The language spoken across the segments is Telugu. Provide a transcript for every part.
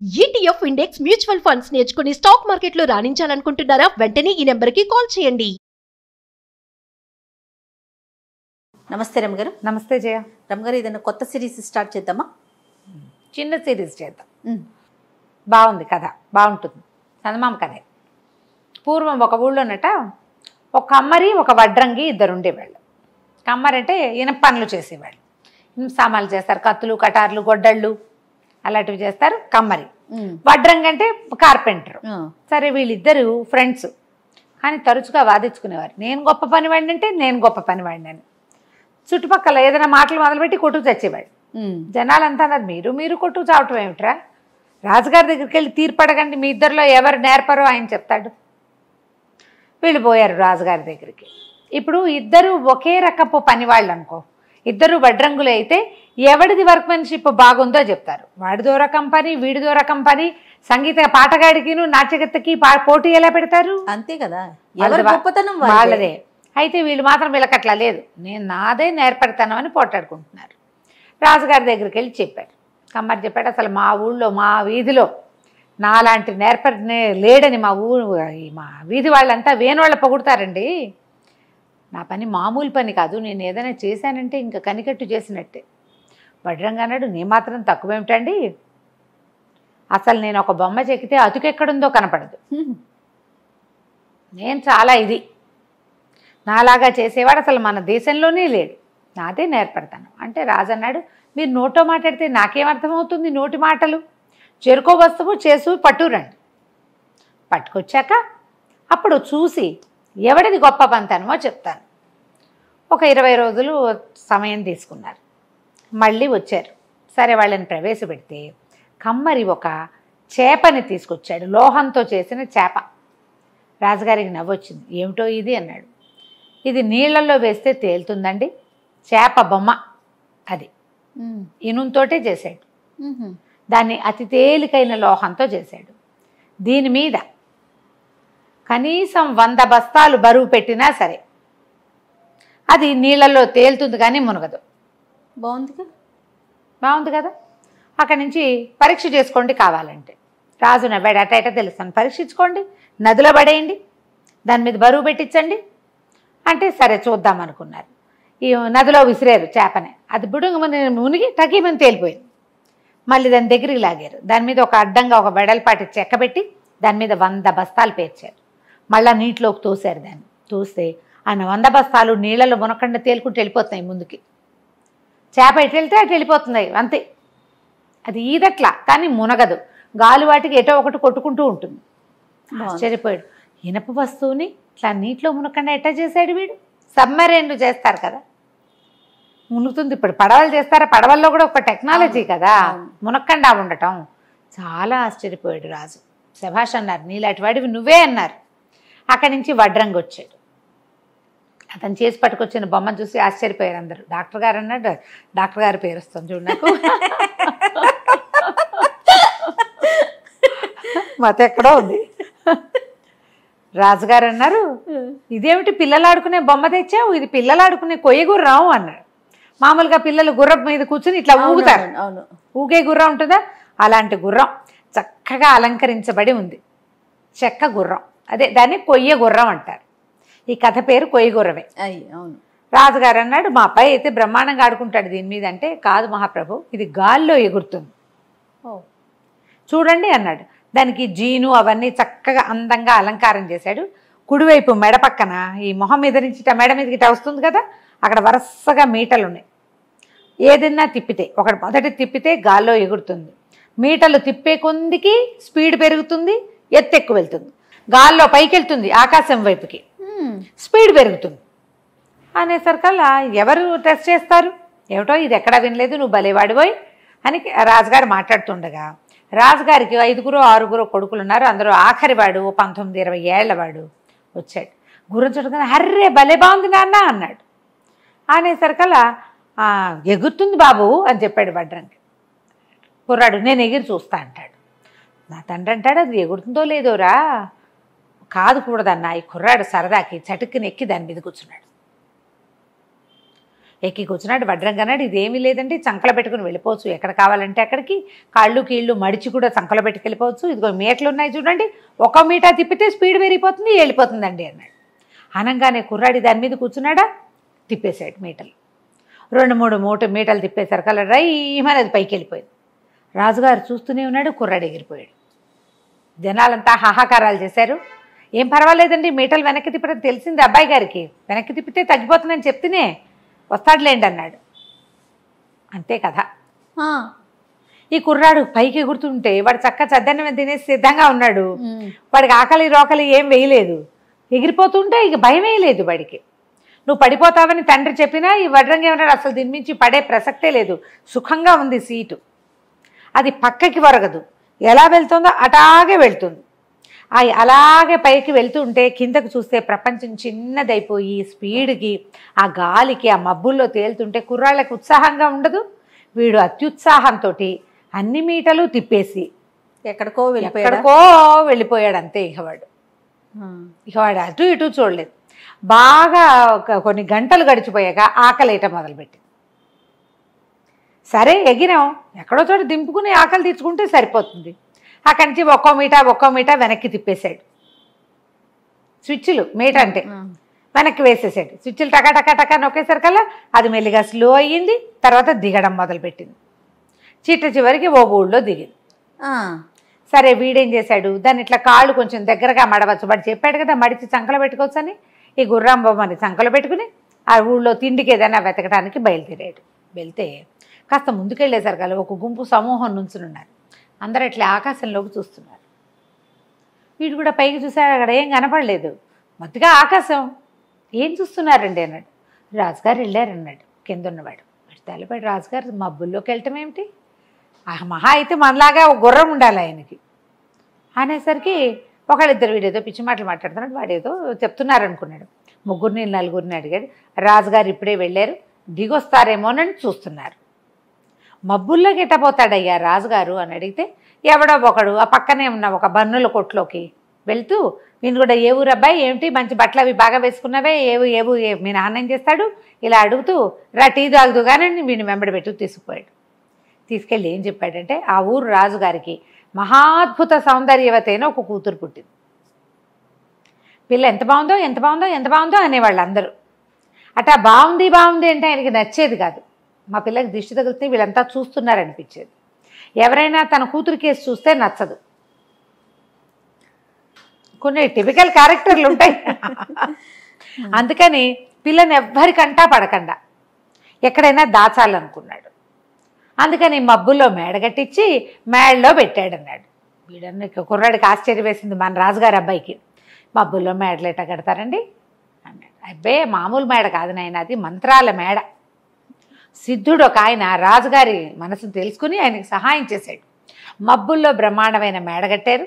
ETF ఇండెక్స్ మ్యూచువల్ ఫండ్స్ నేర్చుకుని స్టాక్ మార్కెట్లో రాణించాలనుకుంటున్నారా? వెంటనే ఈ నెంబర్కి కాల్ చేయండి. నమస్తే రమగారు. నమస్తే జయ. రమగారు, ఏదైనా కొత్త సిరీస్ స్టార్ట్ చేద్దామా? చిన్న సిరీస్ చేద్దాం. బాగుంది కథ, బాగుంటుంది. చందమామ కథే. పూర్వం ఒక ఊళ్ళోనట ఒక కమ్మరి ఒక వడ్రంగి ఇద్దరు ఉండేవాళ్ళు. కమ్మరి అంటే ఇనప పనులు చేసేవాళ్ళు, సామాన్లు చేస్తారు, కత్తులు కటార్లు గొడ్డళ్ళు అలాంటివి చేస్తారు కమ్మరి. వడ్రంగి అంటే కార్పెంటర్. సరే, వీళ్ళిద్దరు ఫ్రెండ్స్, కానీ తరచుగా వాదించుకునేవారు. నేను గొప్ప పనివాడిని అంటే నేను గొప్ప పనివాడిని అని. చుట్టుపక్కల ఏదైనా మాటలు మొదలుపెట్టి కొట్టుకు చచ్చేవాడు. జనాలంతా అన్నారు, మీరు మీరు కొట్టుకు చావటం ఏమిట్రా, రాజుగారి దగ్గరికి వెళ్ళి తీర్పడకండి, మీ ఇద్దరిలో ఎవరు నేర్పరో ఆయన చెప్తాడు. వీళ్ళు పోయారు రాజుగారి దగ్గరికి. ఇప్పుడు ఇద్దరు ఒకే రకపు పనివాళ్ళు అనుకో, ఇద్దరు వడ్రంగులు అయితే ఎవడిది వర్క్మెన్షిప్ బాగుందో చెప్తారు. వాడిదో రకం పని, వీడిదో రకం పని. సంగీత పాటగాడికి నాట్యగత్తకి పోటీ ఎలా పెడతారు? అంతే కదా, ఎవరి గొప్పతనం వాళ్ళదే. అయితే వీళ్ళు మాత్రం వీళ్ళకట్లా లేదు, నేను నాదే నేర్పడతాను అని పోటాడుకుంటున్నారు. రాజుగారి దగ్గరికి వెళ్ళి చెప్పారు. కమ్మరి చెప్పాడు, అసలు మా ఊళ్ళో మా వీధిలో నాలాంటి లేడని మా వీధి వాళ్ళంతా వేణోళ్ళ పొగుడతారండి. నా పని మామూలు పని కాదు, నేను ఏదైనా చేశానంటే ఇంకా కనికట్టు చేసినట్టే. వడ్రంగా అన్నాడు, నీ మాత్రం తక్కువేమిటండి, అసలు నేను ఒక బొమ్మ చెక్కితే అతుకెక్కడుందో కనపడదు. నేను చాలా ఇది, నాలాగా చేసేవాడు అసలు మన దేశంలోనే లేడు, నాదే నేర్పడతాను అంటే. రాజు అన్నాడు, మీరు నోటో మాట్లాడితే నాకేమర్థమవుతుంది నోటి మాటలు, చెరుకో వస్తువు చేసు పట్టురండి. పట్టుకొచ్చాక అప్పుడు చూసి ఎవడిది గొప్ప పంతనమో చెప్తాను. ఒక 20 రోజులు సమయం తీసుకున్నారు. మళ్ళీ వచ్చారు. సరే, వాళ్ళని ప్రవేశపెడితే కమ్మరి ఒక చేపని తీసుకొచ్చాడు, లోహంతో చేసిన చేప. రాజుగారికి నవ్వొచ్చింది. ఏమిటో ఇది అన్నాడు. ఇది నీళ్ళల్లో వేస్తే తేలుతుందండి, చేప బొమ్మ. అది ఇనుంతోటే చేశాడు, దాన్ని అతి తేలికైన లోహంతో చేశాడు. దీని మీద కనీసం 100 బస్తాలు బరువు పెట్టినా సరే అది నీళ్ళల్లో తేలుతుంది కానీ మునగదు. బాగుంది కదా. అక్కడి నుంచి పరీక్ష చేసుకోండి కావాలంటే. రాజు నవ్వాడు. అట తెలుస్తాను, పరీక్షించుకోండి, నదిలో పడేయండి, దాని మీద బరువు పెట్టించండి అంటే సరే చూద్దాం అనుకున్నారు. ఈ నదిలో విసిరారు చేపని. అది బుడుంగమని మునిగి టకీమని తేలిపోయింది. మళ్ళీ దాని దగ్గరికి లాగారు. దాని మీద ఒక అడ్డంగా ఒక వెడల్పాటి చెక్క పెట్టి దాని మీద 100 బస్తాలు పేర్చారు. మళ్ళీ నీటిలోకి తోసారు. దాన్ని తోస్తే ఆయన 100 బస్తాలు నీళ్ళలో మునకుండా తేలుకుంటూ వెళ్ళిపోతున్నాయి ముందుకి. చేప ఎటు వెళ్తే అటు వెళ్ళిపోతున్నాయి అంతే. అది ఈదట్లా కానీ మునగదు, గాలి వాటికి ఎటో ఒకటి కొట్టుకుంటూ ఉంటుంది. ఆశ్చర్యపోయాడు. ఇనప వస్తువుని ఇట్లా నీటిలో మునకుండా ఎట్టా చేశాడు వీడు. సబ్మరైన్లు చేస్తారు కదా, మునుగుతుంది. ఇప్పుడు పడవలు చేస్తారా, పడవల్లో కూడా ఒక టెక్నాలజీ కదా మునక్కండా ఉండటం. చాలా ఆశ్చర్యపోయాడు రాజు. శభాష్ అన్నారు, నీలాంటి వాడివి నువ్వే అన్నారు. అక్కడి నుంచి వడ్రంగి వచ్చాడు. అతను చేసి పట్టుకొచ్చిన బొమ్మను చూసి ఆశ్చర్యపోయారు అందరూ. డాక్టర్ గారు అన్నాడు, డాక్టర్ గారి పేరు వస్తుంది చూడు నాకు, మత ఎక్కడో ఉంది. రాజుగారు అన్నారు, ఇదేమిటి పిల్లలు ఆడుకునే బొమ్మ తెచ్చావు, ఇది పిల్లలు ఆడుకునే కొయ్య గుర్రం అన్నాడు. మామూలుగా పిల్లలు గుర్రం మీద కూర్చుని ఇట్లా ఊగుతారు, ఊగే గుర్రం ఉంటుందా, అలాంటి గుర్రం చక్కగా అలంకరించబడి ఉంది. చెక్క గుర్రం, అదే దాన్ని కొయ్య గుర్రం అంటారు. ఈ కథ పేరు కొయ్య గుర్రమే. అవును. రాజుగారు అన్నాడు, మా అబ్బాయి అయితే బ్రహ్మాండంగా ఆడుకుంటాడు దీని మీద అంటే. కాదు మహాప్రభు, ఇది గాల్లో ఎగురుతుంది చూడండి అన్నాడు. దానికి జీను అవన్నీ చక్కగా అందంగా అలంకారం చేశాడు. కుడివైపు మెడ పక్కన ఈ మొహం మీద నుంచి మెడ మీదకి ఇట్లా వస్తుంది కదా, అక్కడ వరుసగా మీటలు ఉన్నాయి. ఏదైనా తిప్పితే, ఒకటి మొదటి తిప్పితే గాల్లో ఎగురుతుంది. మీటలు తిప్పే కొందికి స్పీడ్ పెరుగుతుంది, ఎత్తు ఎక్కువ వెళ్తుంది, గాల్లో పైకి వెళ్తుంది, ఆకాశం వైపుకి స్పీడ్ పెరుగుతుంది. అనేసరికల్లా ఎవరు టెస్ట్ చేస్తారు, ఏమిటో ఇది ఎక్కడా వినలేదు, నువ్వు భలేవాడిపోయి అని రాజుగారు మాట్లాడుతుండగా, రాజుగారికి 5గురో 6గురో కొడుకులు ఉన్నారు. అందరూ ఆఖరివాడు 19-20 ఏళ్లవాడు వచ్చాడు. గుర్రం చూడగానే, హర్రే భలే బాగుంది నాన్న అన్నాడు. అనేసరికల్లా ఎగురుతుంది బాబు అని చెప్పాడు వడ్రంగి. కుర్రాడు, నేను ఎగిరి చూస్తా అంటాడు. నా తండ్రి అంటాడు, అది ఎగురుతుందో లేదోరా, కాదు కూడదన్నా. ఈ కుర్రాడు సరదాకి చటుక్కుని ఎక్కి దాని మీద కూర్చున్నాడు. ఎక్కి కూర్చున్నాడు. వడ్రంగా అన్నాడు, ఇదేమీ లేదండి, చంకల పెట్టుకుని వెళ్ళిపోవచ్చు, ఎక్కడ కావాలంటే అక్కడికి, కాళ్ళు కీళ్ళు మడిచి కూడా చంకల పెట్టుకెళ్ళిపోవచ్చు, ఇదిగో మీటలు ఉన్నాయి చూడండి, 1 మీటర్ తిప్పితే స్పీడ్ పెరిగిపోతుంది, వెళ్ళిపోతుందండి అన్నాడు. అనగానే కుర్రాడి దాని మీద కూర్చున్నాడా, తిప్పేశాడు మీటలు. 2-3 మీటలు తిప్పేసరికి అలా రైమని అది పైకి వెళ్ళిపోయింది. రాజుగారు చూస్తూనే ఉన్నాడు, కుర్రాడు ఎగిరిపోయాడు. జనాలంతా హాహాకారాలు చేశారు. ఏం పర్వాలేదండి, మీటలు వెనక్కి తిప్పడం తెలిసింది అబ్బాయి గారికి, వెనక్కి తిప్పితే తగ్గిపోతుందని చెప్తేనే వస్తాడులేండి అన్నాడు. అంతే కదా. ఈ కుర్రాడు పైకి ఎగురుతుంటే వాడు చక్క చద్దన్నం తినేసి సిద్ధంగా ఉన్నాడు. వాడికి ఆకలి రోకలి ఏం వేయలేదు. ఎగిరిపోతుంటే ఇక భయం వేయలేదు వాడికి. నువ్వు పడిపోతావని తండ్రి చెప్పినా ఈ వడ్రంగి ఏమన్నాడు, అసలు దీని నుంచి పడే ప్రసక్తే లేదు, సుఖంగా ఉంది సీటు, అది పక్కకి వరగదు, ఎలా వెళ్తుందో అటాగే వెళ్తుంది. అలాగే పైకి వెళ్తుంటే కిందకు చూస్తే ప్రపంచం చిన్నదైపోయి స్పీడ్కి ఆ గాలికి ఆ మబ్బుల్లో తేలుతుంటే కుర్రాళ్ళకి ఉత్సాహంగా ఉండదు. వీడు అత్యుత్సాహంతో అన్ని మీటలు తిప్పేసి ఎక్కడికో వెళ్ళిపోయాడు. అంతే. ఇక వాడు అటు ఇటు చూడలేదు. బాగా కొన్ని గంటలు గడిచిపోయాక ఆకలేట మొదలుపెట్టింది. సరే ఎగిరాం, ఎక్కడో చోట దింపుకుని ఆకలి తీర్చుకుంటే సరిపోతుంది. అక్కడి నుంచి 1 మీటర్ వెనక్కి తిప్పేశాడు. స్విచ్లు మీట అంటే వెనక్కి వేసేసాడు. స్విచ్లు టకా నొక్కేసరికల్లా అది మెల్లిగా స్లో అయ్యింది. తర్వాత దిగడం మొదలుపెట్టింది. చివరికి ఓ ఊళ్ళో దిగింది. సరే వీడేం చేశాడు, దాన్ని ఇట్లా కాళ్ళు కొంచెం దగ్గరగా మడవచ్చు. వాడు చెప్పాడు కదా మడిచి చంకలో పెట్టుకోవచ్చు అని. ఈ గుర్రం బొమ్మని చంకలో పెట్టుకుని ఆ ఊళ్ళో తిండికి ఏదైనా వెతకడానికి బయలుదేరాడు. వెళ్తే కాస్త ముందుకెళ్ళేసరికల్లా ఒక గుంపు సమూహం నుంచునున్నారు. అందరూ ఇట్లా ఆకాశంలోకి చూస్తున్నారు. వీడు కూడా పైకి చూశాడు, అక్కడ ఏం కనపడలేదు. మొత్తగా ఆకాశం. ఏం చూస్తున్నారండి అన్నాడు. రాజుగారు వెళ్ళారన్నాడు కింద ఉన్నవాడు. తెల్లపాడు రాజుగారు మబ్బుల్లోకి వెళ్ళటం ఏమిటి, మహా అయితే మనలాగా ఒక గుర్రం ఉండాలి ఆయనకి అనేసరికి ఒకళ్ళిద్దరు వీడేదో పిచ్చి మాటలు మాట్లాడుతున్నాడు, వాడేదో చెప్తున్నారనుకున్నాడు. 3-4 అడిగాడు. రాజుగారు ఇప్పుడే వెళ్ళారు, దిగొస్తారేమోనని చూస్తున్నారు. మబ్బుల్లోకి ఎట్టపోతాడయ్యా రాజుగారు అని అడిగితే ఎవడో ఒకడు ఆ పక్కనే ఉన్న ఒక బన్నుల కొట్లోకి వెళ్తూ, నేను కూడా ఏ ఊరు అబ్బాయి, ఏమిటి మంచి బట్టలు అవి బాగా వేసుకున్నవే, మీ నాన్న ఏం చేస్తాడు, ఇలా అడుగుతూ రా టీ తాగుతూ కానీ వీడిని వెంబడి పెట్టు తీసుకుపోయాడు. తీసుకెళ్ళి ఏం చెప్పాడంటే, ఆ ఊరు రాజుగారికి మహాద్భుత సౌందర్యవతి అయిన ఒక కూతురు పుట్టింది. పిల్ల ఎంత బాగుందో అనేవాళ్ళు అందరూ. అట్టా బాగుంది అంటే ఆయనకి నచ్చేది కాదు. మా పిల్లకి దిష్టి తగిలితే వీళ్ళంతా చూస్తున్నారనిపించేది. ఎవరైనా తన కూతురు కేసు చూస్తే నచ్చదు. కొన్ని టిపికల్ క్యారెక్టర్లు ఉంటాయి. అందుకని పిల్లని ఎవ్వరికంటా పడకుండా ఎక్కడైనా దాచాలనుకున్నాడు. అందుకని మబ్బుల్లో మేడగట్టించి మేడలో పెట్టాడన్నాడు. వీడన్న కుర్రాడికి ఆశ్చర్యం వేసింది, మన రాజుగారి అబ్బాయికి. మబ్బుల్లో మేడలు ఎట్లా కడతారండి అన్నాడు. అబ్బాయి మామూలు మేడ కాదు నాయన, అది మంత్రాల మేడ. సిద్ధుడు ఒక ఆయన రాజుగారి మనసును తెలుసుకుని ఆయనకి సహాయం చేశాడు. మబ్బుల్లో బ్రహ్మాండమైన మేడ కట్టారు.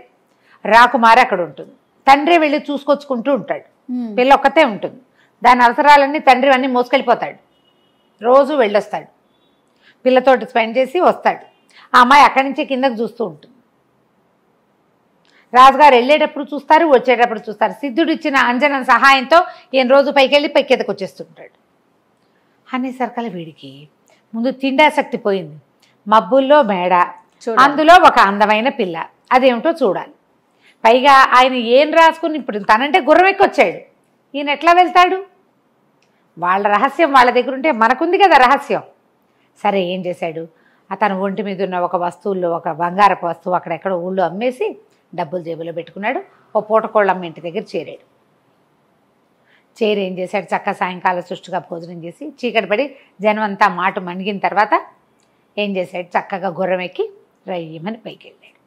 రాకుమారి అక్కడ ఉంటుంది, తండ్రి వెళ్ళి చూసుకొచ్చుకుంటూ ఉంటాడు. పిల్ల ఒక్కతే ఉంటుంది. దాని అవసరాలన్నీ తండ్రి అన్నీ మోసుకెళ్ళిపోతాడు. రోజు వెళ్ళొస్తాడు, పిల్లతోటి స్పెండ్ చేసి వస్తాడు. ఆ అమ్మాయి అక్కడి నుంచి కిందకు చూస్తూ ఉంటుంది. రాజుగారు వెళ్ళేటప్పుడు చూస్తారు, వచ్చేటప్పుడు చూస్తారు. సిద్ధుడు ఇచ్చిన అంజనం సహాయంతో ఈయన రోజు పైకి వెళ్ళి కిందకు వచ్చేస్తుంటాడు. అనేసరికల వీడికి ముందు తిండాసక్తి పోయింది. మబ్బుల్లో మేడ, అందులో ఒక అందమైన పిల్ల, అదేమిటో చూడాలి. పైగా ఆయన ఏం రాసుకుని ఇప్పుడు తనంటే గుర్రం ఎక్కొచ్చాడు, ఈయన ఎట్లా వెళ్తాడు? వాళ్ళ రహస్యం వాళ్ళ దగ్గర ఉంటే మనకుంది కదా రహస్యం. సరే ఏం చేశాడు, అతను ఒంటి మీద ఉన్న ఒక వస్తువుల్లో ఒక బంగారపు వస్తువు అక్కడెక్కడ ఊళ్ళో అమ్మేసి డబ్బులు జేబులో పెట్టుకున్నాడు. ఓ పూటకోళ్ళమ్మ ఇంటి దగ్గర చేరాడు. ఏం చేశాడు, చక్క సాయంకాలం సుష్టుగా భోజనం చేసి చీకటి పడి జనం అంతా మాట మణిగిన తర్వాత ఏం చేశాడు, చక్కగా గుర్రం ఎక్కి రయ్యమని పైకి వెళ్ళాడు.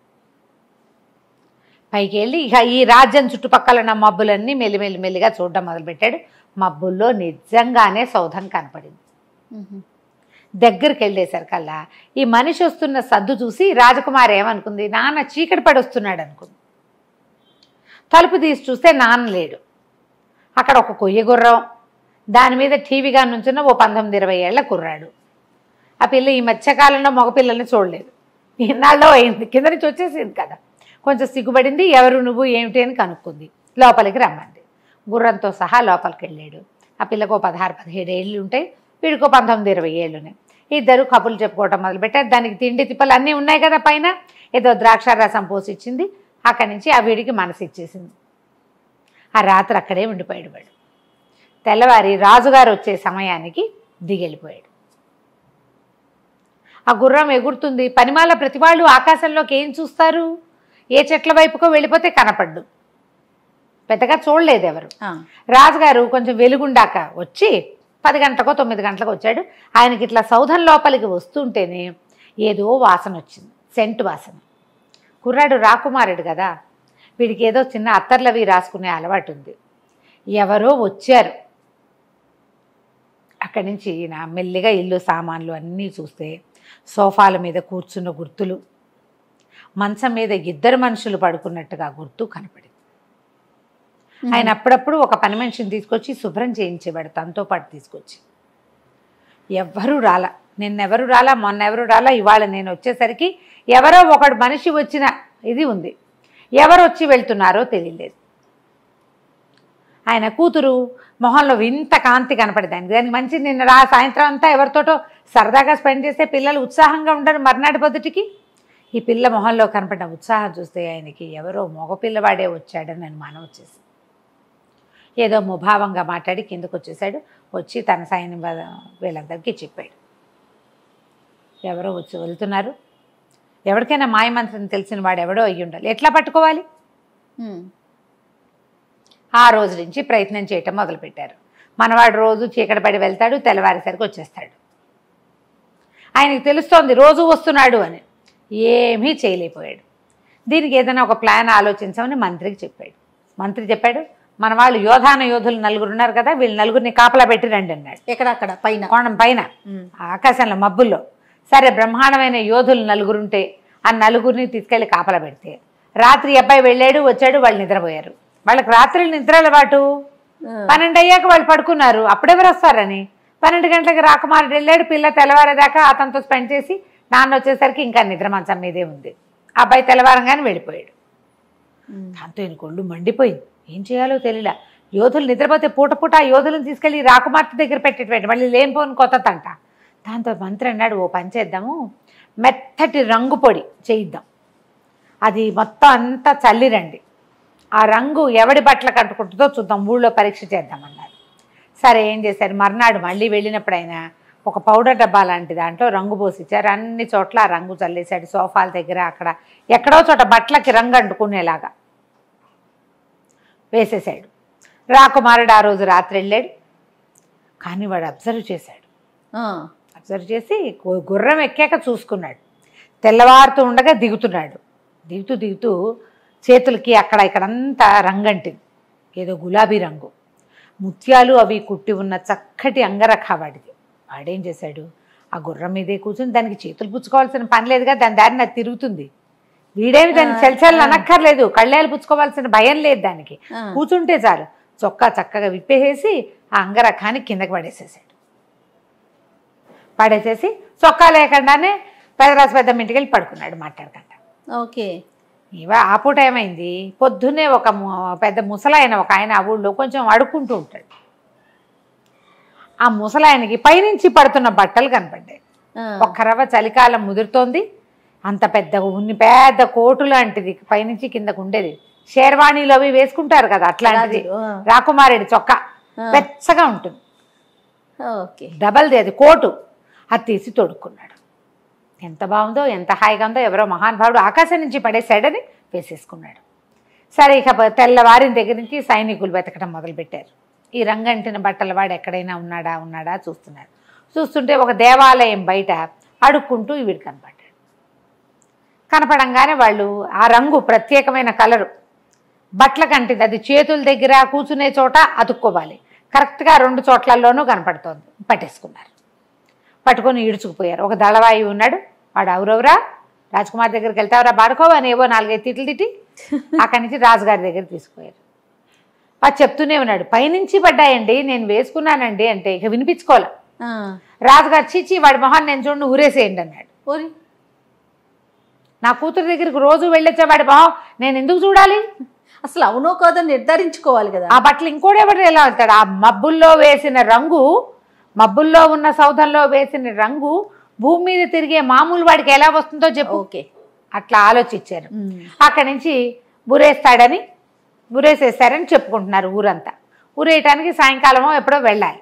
పైకి వెళ్ళి ఇక ఈ రాజ్యం చుట్టుపక్కల ఉన్న మబ్బులన్నీ మెల్లిగా చూడడం మొదలుపెట్టాడు. మబ్బుల్లో నిజంగానే సౌధం కనపడింది. దగ్గరికి వెళ్ళేసరికల్లా ఈ మనిషి వస్తున్న సద్దు చూసి రాజకుమారి ఏమనుకుంది, నాన్న చీకటి పడి వస్తున్నాడు అనుకుంది. తలుపు తీసి చూస్తే నాన్న లేడు. అక్కడ ఒక కొయ్య గుర్రం, దాని మీద టీవీగా నుంచున్న ఓ 19-20 ఏళ్ల కుర్రాడు. ఆ పిల్ల ఈ మధ్యకాలంలో మగపిల్లల్ని చూడలేదు, ఇన్నాళ్ళలో అయింది, కింద నుంచి వచ్చేసింది కదా. కొంచెం సిగ్గుపడింది. ఎవరు నువ్వు ఏమిటి అని కనుక్కుంది. లోపలికి రమ్మంది. గుర్రంతో సహా లోపలికి వెళ్ళాడు. ఆ పిల్లకు 16-17 ఏళ్ళు ఉంటాయి. వీడికో 19-20 ఏళ్ళునే. ఇద్దరు కబుర్లు చెప్పుకోవటం మొదలుపెట్టారు. దానికి తిండి తిప్పలు అన్నీ ఉన్నాయి కదా పైన. ఏదో ద్రాక్ష రసం పోసి ఇచ్చింది. అక్కడి నుంచి ఆ వీడికి మనసు ఇచ్చేసింది. ఆ రాత్రి అక్కడే ఉండిపోయాడు వాడు. తెల్లవారి రాజుగారు వచ్చే సమయానికి దిగెళ్ళిపోయాడు. ఆ గుర్రం ఎగురుతుంది. పనిమాల ప్రతి వాళ్ళు ఆకాశంలోకి ఏం చూస్తారు? ఏ చెట్ల వైపుకో వెళ్ళిపోతే కనపడ్డు. పెద్దగా చూడలేదు ఎవరు. రాజుగారు కొంచెం వెలుగుండాక వచ్చి 10 గంటలకో 9 గంటలకు వచ్చాడు. ఆయనకి ఇట్లా సౌధం లోపలికి వస్తుంటేనే ఏదో వాసన వచ్చింది, సెంటు వాసన. కుర్రాడు రాకుమారుడు కదా, వీడికి ఏదో చిన్న అత్తర్లవి రాసుకునే అలవాటు ఉంది. ఎవరో వచ్చారు. అక్కడి నుంచి నా మెల్లిగా ఇల్లు సామాన్లు అన్నీ చూస్తే సోఫాల మీద కూర్చున్న గుర్తులు, మంచం మీద 2 మనుషులు పడుకున్నట్టుగా గుర్తు కనపడింది. ఆయన అప్పుడప్పుడు ఒక పని మనిషిని తీసుకొచ్చి శుభ్రం చేయించేవాడు తనతో పాటు తీసుకొచ్చి. ఎవ్వరూ రాలా, నిన్నెవరు రాలా, మొన్నెవరు రాలా. ఇవాళ నేను వచ్చేసరికి ఎవరో ఒకడు మనిషి వచ్చిన ఇది ఉంది. ఎవరు వచ్చి వెళ్తున్నారో తెలియలేదు. ఆయన కూతురు మొహంలో వింత కాంతి కనపడేదానికి. దానికి మంచి నిన్న సాయంత్రం అంతా ఎవరితోటో సరదాగా స్పెండ్ చేస్తే పిల్లలు ఉత్సాహంగా ఉండరు మర్నాటి పొద్దుటికి. ఈ పిల్ల మొహంలో కనపడిన ఉత్సాహం చూస్తే ఆయనకి ఎవరో మగపిల్లవాడే వచ్చాడని అనుమానం వచ్చేసి ఏదో ముభావంగా మాట్లాడి కిందకు వచ్చేసాడు. వచ్చి తన సైన్యం వీళ్ళందరికీ చెప్పాడు, ఎవరో వచ్చి వెళ్తున్నారు. ఎవరికైనా మాయమంత్రం తెలిసిన వాడు ఎవడో అయ్యి ఉండాలి. ఎట్లా పట్టుకోవాలి? ఆ రోజు నుంచి ప్రయత్నం చేయటం మొదలుపెట్టారు. మనవాడు రోజు చీకటి పడి వెళ్తాడు, తెల్లవారేసరికి వచ్చేస్తాడు. ఆయనకి తెలుస్తోంది రోజు వస్తున్నాడు అని. ఏమీ చేయలేకపోయాడు. దీనికి ఏదైనా ఒక ప్లాన్ ఆలోచించామని మంత్రికి చెప్పాడు. మంత్రి చెప్పాడు, మన వాళ్ళు యోధులు 4 ఉన్నారు కదా, వీళ్ళు 4 కాపలా పెట్టి రండి అన్నాడు. ఎక్కడక్కడ పైన కోణం పైన ఆకాశంలో మబ్బుల్లో. సరే, బ్రహ్మాండమైన యోధులు 4 ఉంటే ఆ 4 తీసుకెళ్ళి కాపలా పెడితే రాత్రి అబ్బాయి వెళ్ళాడు వచ్చాడు, వాళ్ళు నిద్రపోయారు. వాళ్ళకి రాత్రి నిద్ర అలవాటు. 12 అయ్యాక వాళ్ళు పడుకున్నారు. అప్పుడెవరు వస్తారని 12 గంటలకు రాకుమారుడు వెళ్ళాడు. పిల్ల తెల్లవారేదాకా అతనితో స్పెండ్ చేసి నాన్న వచ్చేసరికి ఇంకా నిద్ర మంచం మీదే ఉంది. అబ్బాయి తెల్లవారంగానే వెళ్ళిపోయాడు. దాంతో ఈయన కొళ్ళు మండిపోయింది. ఏం చేయాలో తెలియలా. యోధులు నిద్రపోతే పూట పూట ఆ యోధులను తీసుకెళ్ళి రాకుమార్తె దగ్గర పెట్టేటువంటి మళ్ళీ లేనిపోని కొత్త తంట. దాంతో మంత్రి అన్నాడు, ఓ పని చేద్దాము, మెత్తటి రంగు పొడి చేయిద్దాం, అది మొత్తం అంతా చల్లిరండి, ఆ రంగు ఎవడి బట్టలు కట్టుకుంటుందో చూద్దాం, ఊళ్ళో పరీక్ష చేద్దామన్నారు. సరే, ఏం చేశారు, మర్నాడు మళ్ళీ వెళ్ళినప్పుడు ఆయన ఒక పౌడర్ డబ్బా లాంటి దాంట్లో రంగు పోసిచ్చారు. అన్ని చోట్ల ఆ రంగు చల్లేశాడు. సోఫాల దగ్గర అక్కడ ఎక్కడో చోట బట్టలకి రంగు అంటుకునేలాగా వేసేసాడు. రాకుమారుడు ఆ రోజు రాత్రి వెళ్ళాడు. కానీ వాడు అబ్జర్వ్ చేశాడు. అబ్జర్వ్ చేసి గుర్రం ఎక్కాక చూసుకున్నాడు. తెల్లవారుతూ ఉండగా దిగుతున్నాడు. దిగుతూ చేతులకి అక్కడ ఇక్కడంతా రంగంటింది, ఏదో గులాబీ రంగు, ముత్యాలు అవి కుట్టి ఉన్న చక్కటి అంగరఖ వాడిది. వాడేం చేశాడు, ఆ గుర్రం మీదే కూర్చుని దానికి చేతులు పుచ్చుకోవాల్సిన పని లేదుగా, దాని దారిని అది తిరుగుతుంది. వీడేమి దాన్ని చెల్చెల్లు అనక్కర్లేదు, కళ్ళేలు పుచ్చుకోవాల్సిన భయం లేదు దానికి. కూర్చుంటే చాలు చొక్కా చక్కగా విప్పేసేసి ఆ అంగరఖాన్ని కిందకి పడేసేసి చొక్కా లేకుండానే పెదరాజు పెద్దమ్మ ఇంటికి వెళ్ళి పడుకున్నాడు మాట్లాడకుండా. ఓకే. ఆ పూట ఏమైంది, పొద్దున్నే ఒక పెద్ద ముసలాయన ఒక ఆయన ఆ ఊళ్ళో కొంచెం అడుక్కుంటూ ఉంటాడు. ఆ ముసలాయనకి పైనుంచి పడుతున్న బట్టలు కనపడ్డాయి. ఒక్క రవ్వ చలికాలం ముదురుతోంది. అంత పెద్ద కోటు లాంటిది పైనుంచి కిందకు ఉండేది. షేర్వాణీలో అవి వేసుకుంటారు కదా, అట్లాంటిది రాకుమారుడి చొక్కా వెచ్చగా ఉంటుంది. డబల్ది అది కోటు. అది తీసి తొడుక్కున్నాడు. ఎంత బాగుందో, ఎంత హాయిగా ఉందో. ఎవరో మహానుభావుడు ఆకాశం నుంచి పడేసాడని వేసేసుకున్నాడు. సరే, ఇక తెల్లవారిన దగ్గర నుంచి సైనికులు వెతకడం మొదలుపెట్టారు. ఈ రంగంటిన బట్టల వాడు ఎక్కడైనా ఉన్నాడా చూస్తున్నారు. చూస్తుంటే ఒక దేవాలయం బయట అడుక్కుంటూ వీడు కనపడంగానే వాళ్ళు ఆ రంగు ప్రత్యేకమైన కలరు బట్టల కంటిది, అది చేతుల దగ్గర కూర్చునే చోట అతుక్కోవాలి. కరెక్ట్గా 2 చోట్లలోనూ కనపడుతోంది. పట్టేసుకున్నారు. పట్టుకొని ఈడ్చుకుపోయారు. ఒక దళవాయి ఉన్నాడు, వాడు అవురవరా రాజకుమారి దగ్గరికి వెళ్తావరా బాడుకోవా అని ఏవో 4-5 తిట్లు తిట్టి అక్కడి నుంచి రాజుగారి దగ్గర తీసుకుపోయారు. వాడు చెప్తూనే ఉన్నాడు, పైనుంచి పడ్డాయండి, నేను వేసుకున్నానండి అంటే ఇక వినిపించుకోలే. రాజుగారు చీచి వాడి మొహాన్ని నేను చూడండి ఊరేసేయండి అన్నాడు. ఓరి, నా కూతురు దగ్గరికి రోజు వెళ్ళొచ్చా వాడి మొహం నేను ఎందుకు చూడాలి? అసలు అవునో కాదో నిర్ధారించుకోవాలి కదా. ఆ బట్టలు ఇంకోటి ఎవరు ఎలా వెళ్తాడు? ఆ మబ్బుల్లో వేసిన రంగు మబ్బుల్లో ఉన్న సౌధంలో వేసిన రంగు భూమి మీద తిరిగే మామూలు వాడికి ఎలా వస్తుందో చెప్పు. ఓకే, అట్లా ఆలోచించారు. అక్కడి నుంచి బురేసేస్తారని చెప్పుకుంటున్నారు ఊరంతా. ఊరేయటానికి సాయంకాలమో ఎప్పుడో వెళ్ళాలి.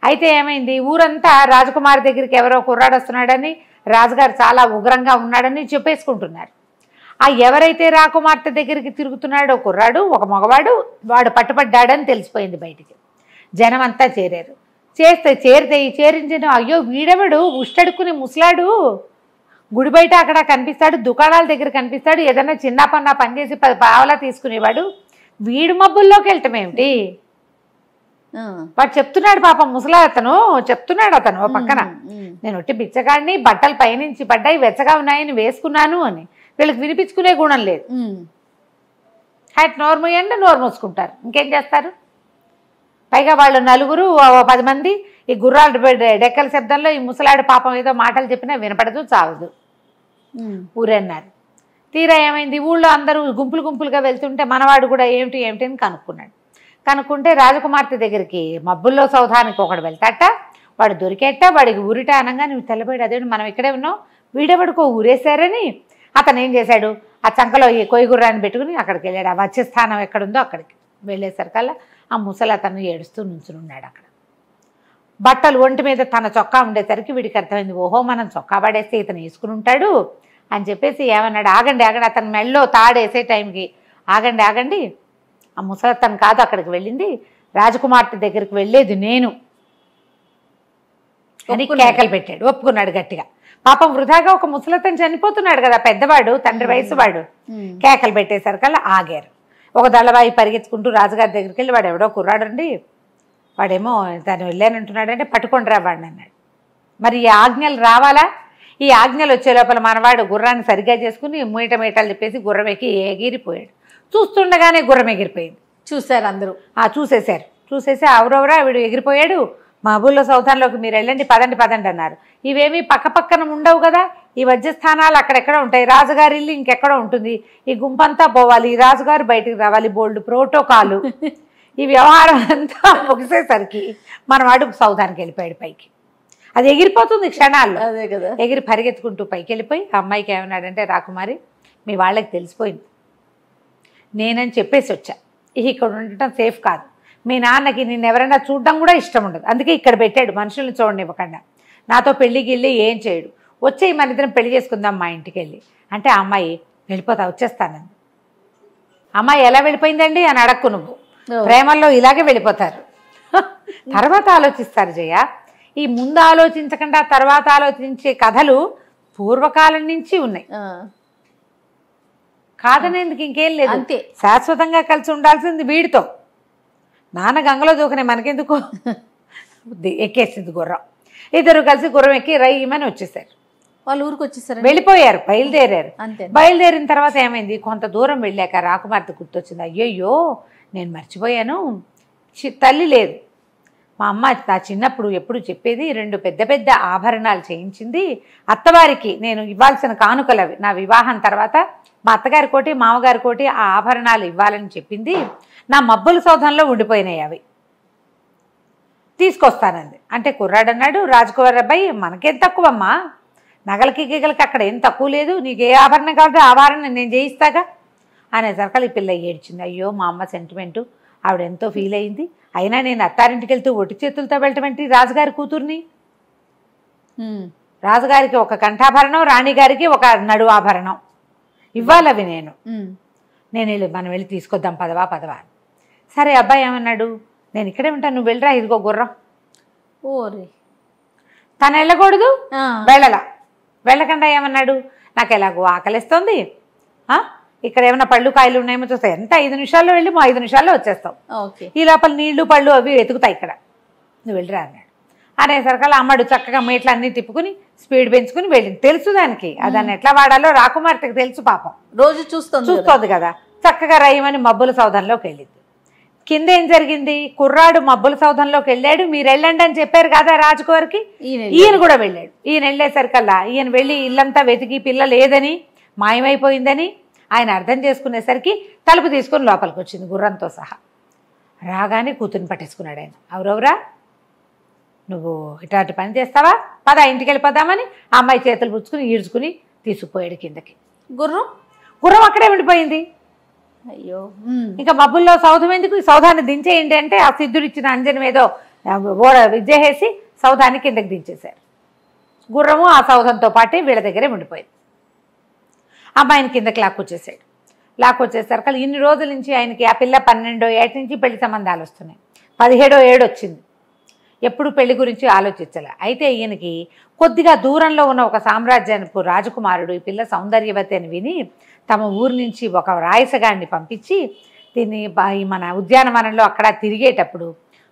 అయితే ఏమైంది, ఊరంతా రాజకుమారి దగ్గరికి ఎవరో కుర్రాడు వస్తున్నాడని, రాజుగారు చాలా ఉగ్రంగా ఉన్నాడని చెప్పేసుకుంటున్నారు. ఆ ఎవరైతే రాకుమార్తె దగ్గరికి తిరుగుతున్నాడో కుర్రాడు, ఒక మగవాడు, వాడు పట్టుపడ్డాడని తెలిసిపోయింది బయటికి. జనం అంతా చేరారు. చేరితే ఈ చేరించిన అయ్యో వీడెవడు, ఉష్టడుకుని ముసలాడు, గుడి బయట అక్కడ కనిపిస్తాడు, దుకాణాల దగ్గర కనిపిస్తాడు, ఏదైనా చిన్న పని చేసి 10 పావలా తీసుకునేవాడు, వీడు మబ్బుల్లోకి వెళ్ళటం ఏమిటి? వాడు చెప్తున్నాడు పాపం, ముసలా అతను చెప్తున్నాడు, అతను పక్కన, నేను ఒట్టి బిచ్చగాడిని, బట్టలు పైనుంచి పడ్డాయి, వెచ్చగా ఉన్నాయని వేసుకున్నాను అని. వీళ్ళకి వినిపించుకునే గుణం లేదు. నోరు మూయండి, నోరు మూసుకుంటారు, ఇంకేం చేస్తారు? పైగా వాళ్ళు నలుగురు 10 మంది ఈ గుర్రాలు డెక్కల శబ్దంలో ఈ ముసలాడు పాపం ఏదో మాటలు చెప్పినా వినపడదు, చావదు. ఊరన్నారు. తీరా ఏమైంది, ఊళ్ళో అందరూ గుంపులుగా వెళ్తుంటే మనవాడు కూడా ఏమిటి అని కనుక్కుంటే రాజకుమార్తె దగ్గరికి మబ్బుల్లో సౌధానికి ఒకడు వెళ్తాట. వాడు దొరికేట, వాడికి ఊరిట అనగా నువ్వు తెల్లబోయాడు, అదే మనం ఇక్కడే ఉన్నాం, వీడెవడికో ఊరేశారని అతను ఏం చేశాడు, ఆ చంకలో ఈ కొయ్యగుర్రాన్ని పెట్టుకుని అక్కడికి వెళ్ళాడు. ఆ వచ్చే స్థానం ఎక్కడుందో అక్కడికి వెళ్ళేసరికల్లా ఆ ముసలి అతను ఏడుస్తూ నుంచునున్నాడు అక్కడ. బట్టలు ఒంటి మీద తన చొక్కా ఉండేసరికి వీడికి అర్థమైంది, ఓహో మనం చొక్కా పడేస్తే ఇతను వేసుకుని ఉంటాడు అని చెప్పేసి ఏమన్నాడు, ఆగండి అతను మెళ్ళో తాడేసే టైంకి ఆగండి, ఆ ముసలతను కాదు అక్కడికి వెళ్ళింది, రాజకుమార్తె దగ్గరికి వెళ్ళేది నేను అని కేకలు పెట్టాడు. ఒప్పుకున్నాడు గట్టిగా. పాపం వృధాగా ఒక ముసలతను చనిపోతున్నాడు కదా, పెద్దవాడు, తండ్రి వయసు వాడు. కేకలు పెట్టేసరికల్లా ఆగారు. ఒక దళవాయి పరిగెత్తుకుంటూ రాజుగారి దగ్గరికి వెళ్ళి, వాడు ఎవడో కుర్రాడండి, వాడేమో తను వెళ్ళానంటున్నాడంటే పట్టుకొని రా వాడిని అన్నాడు. మరి ఈ ఆజ్ఞలు రావాలా? ఈ ఆజ్ఞలు వచ్చే లోపల మనవాడు గుర్రాన్ని సరిగ్గా చేసుకుని మీటలు చెప్పేసి గుర్రం ఎక్కి ఎగిరిపోయాడు. చూస్తుండగానే గుర్రం ఎగిరిపోయింది. చూశారు అందరూ. చూసేసి అవరవరా వీడు ఎగిరిపోయాడు, మహబూల్లో సౌధాన్లోకి మీరు వెళ్ళండి, పదండి అన్నారు. ఇవేమీ పక్కన ఉండవు కదా, ఈ వజ్రస్థానాలు అక్కడెక్కడ ఉంటాయి, రాజుగారి ఇల్లు ఇంకెక్కడ ఉంటుంది, ఈ గుంపంతా పోవాలి, రాజుగారు బయటికి రావాలి, బోల్డ్ ప్రోటోకాలు. ఈ వ్యవహారం అంతా ముగిసేసరికి మనవాడు సౌధానికి వెళ్ళిపోయాడు పైకి. అది ఎగిరిపోతుంది క్షణాల్లో. అదే కదా, ఎగిరి పరిగెత్తుకుంటూ పైకి వెళ్ళిపోయి ఆ అమ్మాయికి ఏమన్నాడంటే, రాకుమారి మీ వాళ్ళకి తెలిసిపోయింది, నేనని చెప్పేసి వచ్చా, ఇక్కడ ఉండటం సేఫ్ కాదు, మీ నాన్నకి నిన్ను ఎవరైనా చూడడం కూడా ఇష్టం ఉండదు, అందుకే ఇక్కడ పెట్టాడు, మనుషుల్ని చూడనివ్వకుండా, నాతో పెళ్ళికి వెళ్ళి ఏం చేయడు, వచ్చేయి మన ఇద్దరం పెళ్లి చేసుకుందాం మా ఇంటికి వెళ్ళి అంటే. ఆ అమ్మాయి వెళ్ళిపోతా వచ్చేస్తానండి. అమ్మాయి ఎలా వెళ్ళిపోయిందండి అని అడక్కు నువ్వు, ప్రేమల్లో ఇలాగే వెళ్ళిపోతారు, తర్వాత ఆలోచిస్తారు జయ. ఈ ముందు ఆలోచించకుండా తర్వాత ఆలోచించే కథలు పూర్వకాలం నుంచి ఉన్నాయి, కాదనేందుకు ఇంకేం లేదు. అంతే, శాశ్వతంగా కలిసి ఉండాల్సింది వీడితో. నాన్న గంగలో దూకనే మనకెందుకు, ఎక్కేసింది గుర్రం. ఇద్దరు కలిసి గుర్రం ఎక్కి రైమని వచ్చేసారు. వాళ్ళు ఊరికి వచ్చేసారు, వెళ్ళిపోయారు, బయలుదేరారు. అంతే. బయలుదేరిన తర్వాత ఏమైంది, కొంత దూరం వెళ్ళాక రాకుమార్తె గుర్తొచ్చింది. అయ్యయ్యో నేను మర్చిపోయాను, తల్లి లేదు. మా అమ్మ నా చిన్నప్పుడు ఎప్పుడు చెప్పేది, 2 పెద్ద ఆభరణాలు చేయించింది అత్తవారికి, నేను ఇవ్వాల్సిన కానుకలవి, నా వివాహం తర్వాత మా అత్తగారి కోటి మామగారి కోటి ఆ ఆభరణాలు ఇవ్వాలని చెప్పింది, నా మబ్బుల సౌధంలో ఉండిపోయినాయి, అవి తీసుకొస్తానంది. అంటే కుర్రాడు అన్నాడు, రాజకుమారి అబ్బాయి మనకేం తక్కువమ్మా, నగలకి గిగలకి అక్కడ ఏం తక్కువ లేదు, నీకు ఏ ఆభరణం కావాలంటే ఆభరణం నేను చేయిస్తాగా అనేసరికి ఈ పిల్ల ఏడ్చింది. అయ్యో మా అమ్మ సెంటిమెంటు, ఆవిడ ఎంతో ఫీల్ అయింది, అయినా నేను అత్తారింటికి వెళ్తూ ఒట్టి చేతులతో వెళ్ళటం ఏంటి, రాజుగారి కూతుర్ని, రాజుగారికి ఒక కంఠాభరణం, రాణిగారికి ఒక నడు ఆభరణం ఇవ్వాలి, అవి నేను మనం వెళ్ళి తీసుకొద్దాం పదవా. సరే అబ్బాయి ఏమన్నాడు, నేను ఇక్కడే ఉంటాను, నువ్వు వెళ్ళరా, ఇదిగో గుర్రం. ఓరే, తను వెళ్ళకూడదు, వెళ్ళకుండా ఏమన్నాడు, నాకు ఎలాగో ఆకలిస్తుంది, ఇక్కడ ఏమైనా పళ్ళు కాయలు ఉన్నాయేమో చూస్తాయి, ఎంత 5 నిమిషాల్లో వెళ్ళి 5 నిమిషాల్లో వచ్చేస్తాం, ఈ లోపల నీళ్లు పళ్ళు అవి వెతుకుతాయి ఇక్కడ, నువ్వు వెళ్ళిరా అన్నాడు. అనేసరికల్లా అమ్మడు చక్కగా మీట్లు అన్నీ తిప్పుకుని స్పీడ్ పెంచుకుని వెళ్ళింది. తెలుసు దానికి, దాన్ని ఎట్లా వాడాలో రాకుమార్తెకి తెలుసు, పాపం రోజు చూస్తుంది కదా. చక్కగా రైమని మబ్బుల సౌధంలోకి వెళ్ళింది. కింద ఏం జరిగింది, కుర్రాడు మబ్బుల సౌధంలోకి వెళ్ళాడు, మీరు వెళ్ళండి అని చెప్పారు కదా రాజుగారికి, ఈయన కూడా వెళ్ళాడు. ఈయన వెళ్ళేసరికల్లా ఈయన వెళ్ళి ఇల్లంతా వెతికి పిల్ల లేదని, మాయమైపోయిందని ఆయన అర్థం చేసుకునేసరికి తలుపు తీసుకుని లోపలికి వచ్చింది గుర్రంతో సహా. రాగానే కూతుర్ని పట్టేసుకున్నాడు ఆయన. ఎవరెవరా నువ్వు ఇట్లాంటి పని చేస్తావా, పద ఇంటికి వెళ్ళిపోదామని ఆ అమ్మాయి చేతులు పుచ్చుకుని ఈడ్చుకుని తీసుకుపోయాడు కిందకి. గుర్రం అక్కడే ఉండిపోయింది. అయ్యో. ఇంకా మబ్బుల్లో సౌధం ఎందుకు, ఈ సౌధాన్ని దించేయండి అంటే ఆ సిద్ధుడు ఇచ్చిన అంజనం ఏదో ఓడ విద్యేసి సౌధాన్ని కిందకి దించేశారు. గుర్రము ఆ సౌధంతో పాటే వీళ్ళ దగ్గరే ఉండిపోయింది. అమ్మాయిని కిందకి లాక్కొచ్చేసరికి ఇన్ని రోజుల నుంచి ఆయనకి ఆ పిల్ల 12వ ఏట నుంచి పెళ్లి సంబంధాలు వస్తున్నాయి. 17వ ఏడు వచ్చింది, ఎప్పుడు పెళ్లి గురించి ఆలోచించలే. అయితే ఈయనకి కొద్దిగా దూరంలో ఉన్న ఒక సామ్రాజ్యానికి రాజకుమారుడు ఈ పిల్ల సౌందర్యవతి అని విని తమ ఊరు నుంచి ఒక రాయసగాడిని పంపించి దీన్ని మన ఉద్యానవనంలో అక్కడ తిరిగేటప్పుడు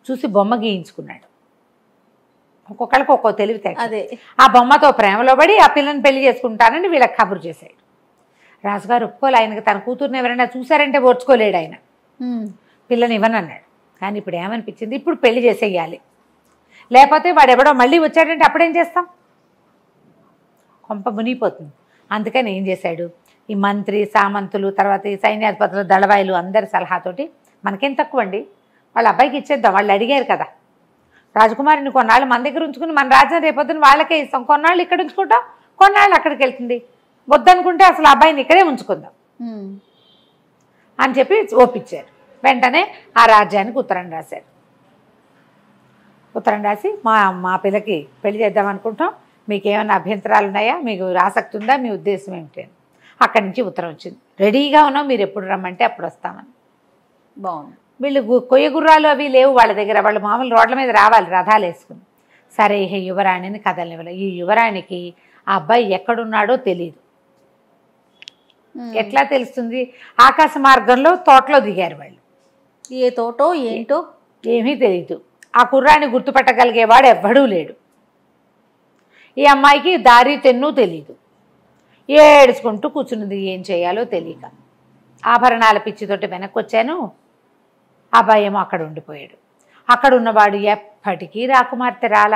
చూసి బొమ్మ గీయించుకున్నాడు. ఒక్కొక్కరికి ఒక్కో తెలివితేట. ఆ బొమ్మతో ప్రేమలో పడి ఆ పిల్లని పెళ్లి చేసుకుంటానని వీళ్ళకి కబురు చేశాడు. రాజుగారు ఒప్పుకోలే. ఆయనకి తన కూతుర్ని ఎవరైనా చూశారంటే ఓర్చుకోలేడు ఆయన. పిల్లని ఇవ్వనన్నాడు. కానీ ఇప్పుడు ఏమనిపించింది, ఇప్పుడు పెళ్లి చేసేయాలి, లేకపోతే వాడు ఎవడో మళ్ళీ వచ్చాడంటే అప్పుడేం చేస్తాం, కొంప మునిగిపోతుంది. అందుకని ఏం చేశాడు, ఈ మంత్రి సామంతులు తర్వాత ఈ సైన్యాధిపతులు దళవాయిలు అందరి సలహాతోటి మనకేం తక్కువ అండి, వాళ్ళ అబ్బాయికి ఇచ్చేద్దాం, వాళ్ళు అడిగారు కదా, రాజకుమారిని కొన్నాళ్ళు మన దగ్గర ఉంచుకుని మన రాజ్యం రేపొద్దున వాళ్ళకే ఇస్తాం, కొన్నాళ్ళు ఇక్కడ ఉంచుకుంటాం, కొన్నాళ్ళు అక్కడికి వెళ్తుంది, వద్దనుకుంటే అసలు అబ్బాయిని ఇక్కడే ఉంచుకుందాం అని చెప్పి ఒప్పించారు. వెంటనే ఆ రాజ్యానికి ఉత్తరం రాశారు. ఉత్తరం రాసి మా పిల్లకి పెళ్లి చేద్దాం అనుకుంటాం, మీకు ఏమైనా అభ్యంతరాలు ఉన్నాయా, మీకు ఆసక్తి ఉందా, మీ ఉద్దేశం ఏమిటి అని. అక్కడి నుంచి ఉత్తరం వచ్చింది, రెడీగా ఉన్నాం, మీరు ఎప్పుడు రమ్మంటే అప్పుడు వస్తామని. బాగుంది. వీళ్ళు కొయ్య గుర్రాలు అవి లేవు వాళ్ళ దగ్గర, వాళ్ళు మామూలు రోడ్ల మీద రావాలి రథాలు వేసుకుని. సరే ఈ యువరాణిని కదలనివ్వాలి. ఈ యువరాణికి ఆ అబ్బాయి ఎక్కడున్నాడో తెలియదు. ఎట్లా తెలుస్తుంది, ఆకాశ మార్గంలో తోటలో దిగారు వాళ్ళు. ఏ తోటో ఏంటో ఏమీ తెలియదు. ఆ కుర్రాన్ని గుర్తుపట్టగలిగేవాడు ఎవ్వడూ లేడు. ఈ అమ్మాయికి దారి తెన్ను తెలీదు. ఏడుచుకుంటూ కూర్చున్నది, ఏం చేయాలో తెలియక. ఆభరణాల పిచ్చితోటి వెనక్కి వచ్చాను, అబ్బాయి ఏమో అక్కడ ఉండిపోయాడు. అక్కడ ఉన్నవాడు ఎప్పటికీ రాకుమార్తె రాల.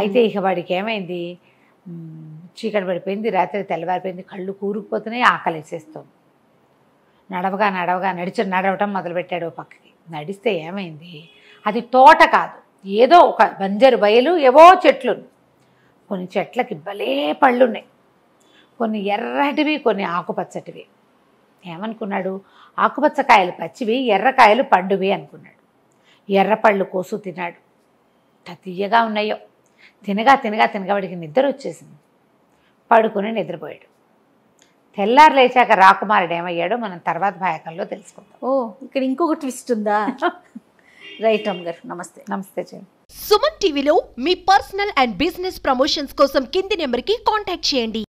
అయితే ఇక వాడికి ఏమైంది, చీకటి పడిపోయింది, రాత్రి తెల్లవారిపోయింది, కళ్ళు కూరుకుపోతున్నాయి, ఆకలి వేసేస్తుంది. నడవటం మొదలుపెట్టాడు పక్కకి. నడిస్తే ఏమైంది, అది తోట కాదు, ఏదో ఒక బంజరు బయలు, ఏవో చెట్లు. కొన్ని చెట్లకి భలే పళ్ళున్నాయి, కొన్ని ఎర్రటివి, కొన్ని ఆకుపచ్చటివి. ఏమనుకున్నాడు, ఆకుపచ్చకాయలు పచ్చివి, ఎర్రకాయలు పండువి అనుకున్నాడు. ఎర్రపళ్ళు కోసు తిన్నాడు, తీయగా ఉన్నాయో. తినగా వాడికి నిద్ర వచ్చేసింది. పడుకుని నిద్రపోయాడు. తెల్లారు లేచాక రాకుమారుడు ఏమయ్యాడో మనం తర్వాత భాగంలో తెలుసుకుందాం. ఇక్కడ ఇంకొక ట్విస్ట్ ఉందా? రైట్ అమ్మగారు, నమస్తే. నమస్తే చెయ్యి. సుమన్ టీవీలో మీ పర్సనల్ అండ్ బిజినెస్ ప్రమోషన్స్ కోసం కింది నెంబర్కి కాంటాక్ట్ చేయండి.